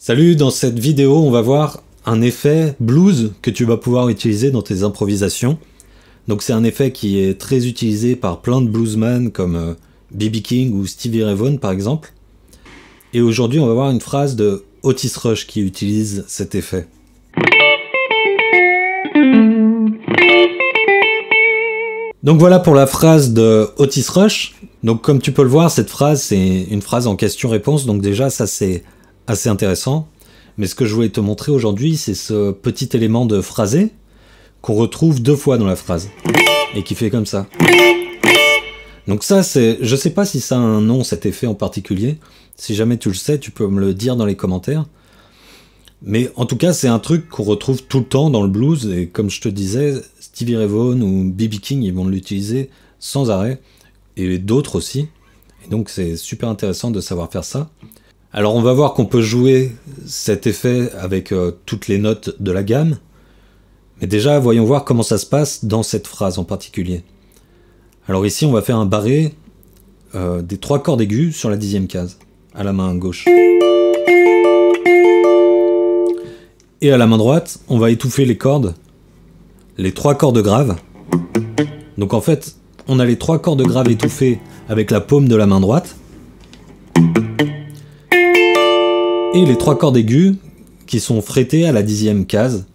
Salut, dans cette vidéo, on va voir un effet blues que tu vas pouvoir utiliser dans tes improvisations. Donc c'est un effet qui est très utilisé par plein de bluesmen comme B.B. King ou Stevie Ray Vaughan par exemple. Et aujourd'hui, on va voir une phrase de Otis Rush qui utilise cet effet. Donc voilà pour la phrase de Otis Rush. Donc comme tu peux le voir, cette phrase c'est une phrase en question-réponse, donc déjà ça c'est assez intéressant. Mais ce que je voulais te montrer aujourd'hui, c'est ce petit élément de phrasé qu'on retrouve 2 fois dans la phrase et qui fait comme ça. Donc ça c'est, je sais pas si ça a un nom cet effet en particulier. Si jamais tu le sais, tu peux me le dire dans les commentaires. Mais en tout cas, c'est un truc qu'on retrouve tout le temps dans le blues, et comme je te disais, Stevie Ray Vaughan ou B.B. King, ils vont l'utiliser sans arrêt, et d'autres aussi. Et donc c'est super intéressant de savoir faire ça. Alors on va voir qu'on peut jouer cet effet avec toutes les notes de la gamme. Mais déjà, voyons voir comment ça se passe dans cette phrase en particulier. Alors ici, on va faire un barré des 3 cordes aiguës sur la 10e case, à la main gauche. Et à la main droite, on va étouffer les cordes, les 3 cordes graves. Donc en fait, on a les 3 cordes graves étouffées avec la paume de la main droite. Et les 3 cordes aiguës qui sont frettées à la 10e case.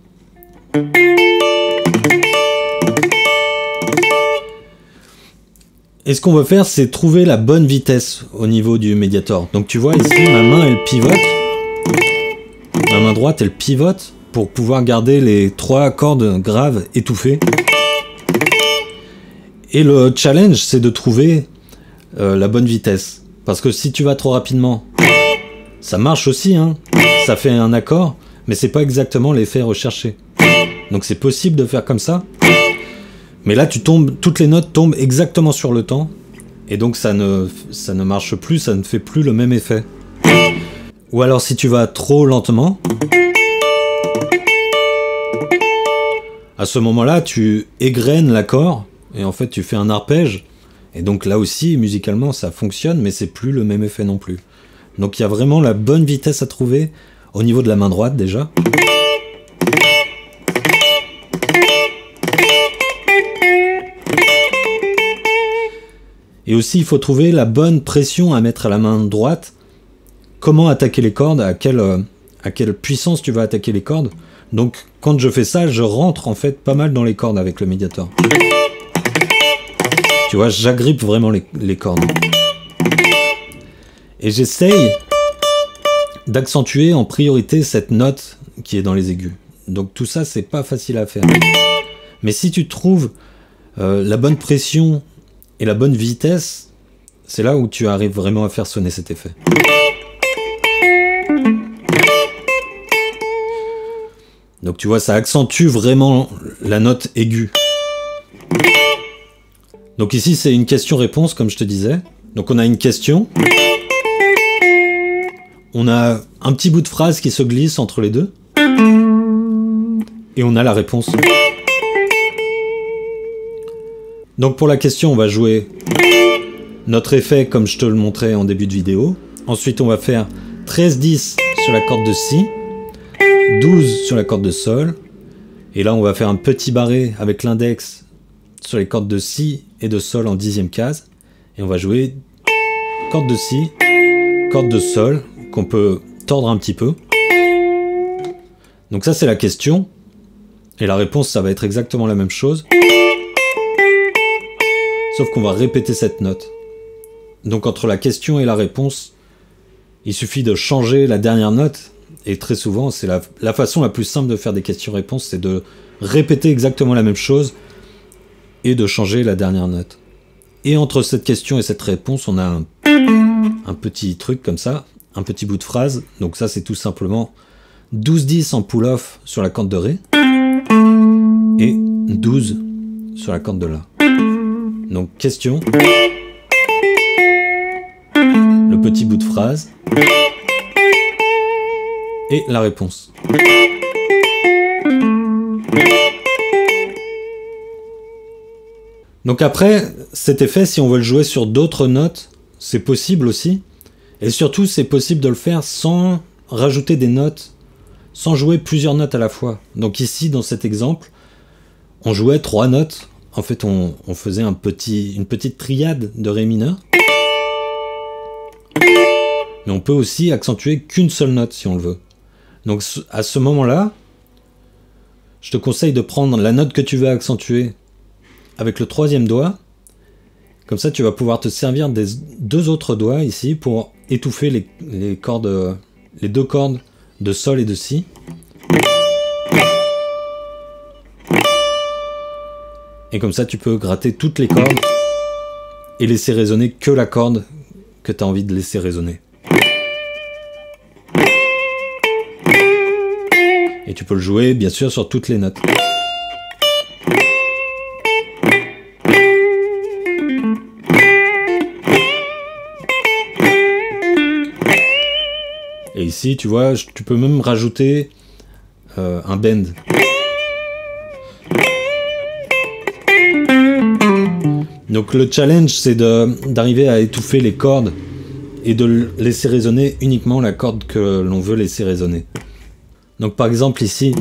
Et ce qu'on va faire, c'est trouver la bonne vitesse au niveau du médiator. Donc tu vois ici, ma main elle pivote. Ma main droite elle pivote pour pouvoir garder les 3 cordes graves étouffées. Et le challenge, c'est de trouver la bonne vitesse. Parce que si tu vas trop rapidement, ça marche aussi, hein, ça fait un accord, mais c'est pas exactement l'effet recherché. Donc c'est possible de faire comme ça. Mais là, toutes les notes tombent exactement sur le temps, et donc ça ne marche plus, ça ne fait plus le même effet. Ou alors si tu vas trop lentement, à ce moment-là, tu égrènes l'accord, et en fait tu fais un arpège, et donc là aussi, musicalement, ça fonctionne, mais c'est plus le même effet non plus. Donc il y a vraiment la bonne vitesse à trouver, au niveau de la main droite déjà. Et aussi, il faut trouver la bonne pression à mettre à la main droite. Comment attaquer les cordes, à quelle puissance tu vas attaquer les cordes. Donc, quand je fais ça, je rentre en fait pas mal dans les cordes avec le médiator. Tu vois, j'agrippe vraiment les cordes. Et j'essaye d'accentuer en priorité cette note qui est dans les aigus. Donc tout ça, c'est pas facile à faire. Mais si tu trouves la bonne pression et la bonne vitesse, c'est là où tu arrives vraiment à faire sonner cet effet. Donc tu vois, ça accentue vraiment la note aiguë. Donc ici, c'est une question-réponse, comme je te disais. Donc on a une question. On a un petit bout de phrase qui se glisse entre les deux. Et on a la réponse. Donc pour la question, on va jouer notre effet comme je te le montrais en début de vidéo. Ensuite, on va faire 13-10 sur la corde de Si, 12 sur la corde de Sol. Et là, on va faire un petit barré avec l'index sur les cordes de Si et de Sol en 10e case. Et on va jouer corde de Si, corde de Sol, qu'on peut tordre un petit peu. Donc ça, c'est la question. Et la réponse, ça va être exactement la même chose. Sauf qu'on va répéter cette note. Donc entre la question et la réponse, il suffit de changer la dernière note. Et très souvent, c'est la façon la plus simple de faire des questions-réponses, c'est de répéter exactement la même chose et de changer la dernière note. Et entre cette question et cette réponse, on a un petit truc comme ça, un petit bout de phrase. Donc ça, c'est tout simplement 12-10 en pull-off sur la corde de Ré et 12 sur la corde de La. Donc question, le petit bout de phrase et la réponse. Donc après, cet effet, si on veut le jouer sur d'autres notes, c'est possible aussi. Et surtout, c'est possible de le faire sans rajouter des notes sans jouer plusieurs notes à la fois. Donc ici, dans cet exemple, on jouait 3 notes. En fait, on faisait une petite triade de Ré mineur. Mais on peut aussi accentuer qu'une seule note si on le veut. Donc à ce moment-là, je te conseille de prendre la note que tu veux accentuer avec le 3e doigt. Comme ça, tu vas pouvoir te servir des 2 autres doigts ici pour étouffer les 2 cordes de Sol et de Si. Et comme ça, tu peux gratter toutes les cordes et laisser résonner que la corde que tu as envie de laisser résonner. Et tu peux le jouer, bien sûr, sur toutes les notes. Et ici, tu vois, tu peux même rajouter un bend. Donc le challenge, c'est d'arriver à étouffer les cordes et de laisser résonner uniquement la corde que l'on veut laisser résonner. Donc par exemple ici,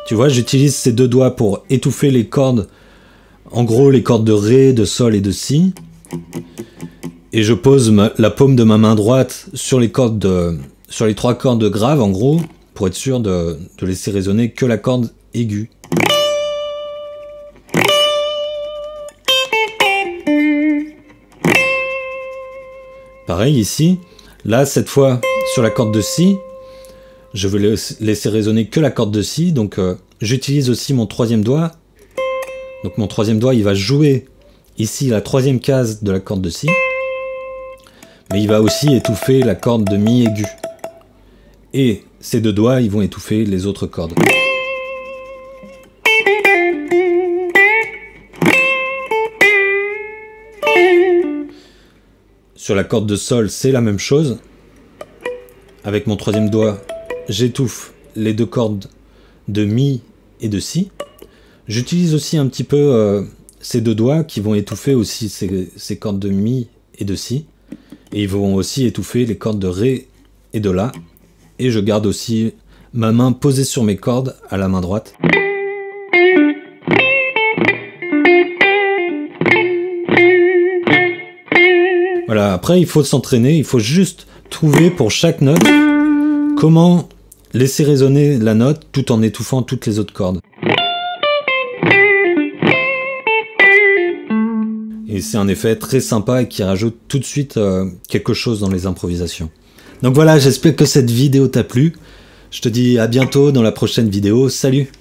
tu vois, j'utilise ces 2 doigts pour étouffer les cordes, en gros les cordes de Ré, de Sol et de Si. Et je pose la paume de ma main droite sur les 3 cordes graves, en gros, pour être sûr de laisser résonner que la corde aiguë. Pareil ici, là cette fois sur la corde de Si, je veux laisser résonner que la corde de Si, donc j'utilise aussi mon 3e doigt. Donc mon 3e doigt, il va jouer ici la 3e case de la corde de Si, mais il va aussi étouffer la corde de Mi aiguë. Et ces 2 doigts, ils vont étouffer les autres cordes. Sur la corde de Sol, c'est la même chose. Avec mon 3e doigt, j'étouffe les 2 cordes de Mi et de Si. J'utilise aussi un petit peu ces 2 doigts qui vont étouffer aussi ces cordes de Mi et de Si. Et ils vont aussi étouffer les cordes de Ré et de La. Et je garde aussi ma main posée sur mes cordes à la main droite. Voilà, après il faut s'entraîner, il faut juste trouver pour chaque note comment laisser résonner la note tout en étouffant toutes les autres cordes. Et c'est un effet très sympa et qui rajoute tout de suite quelque chose dans les improvisations. Donc voilà, j'espère que cette vidéo t'a plu. Je te dis à bientôt dans la prochaine vidéo. Salut!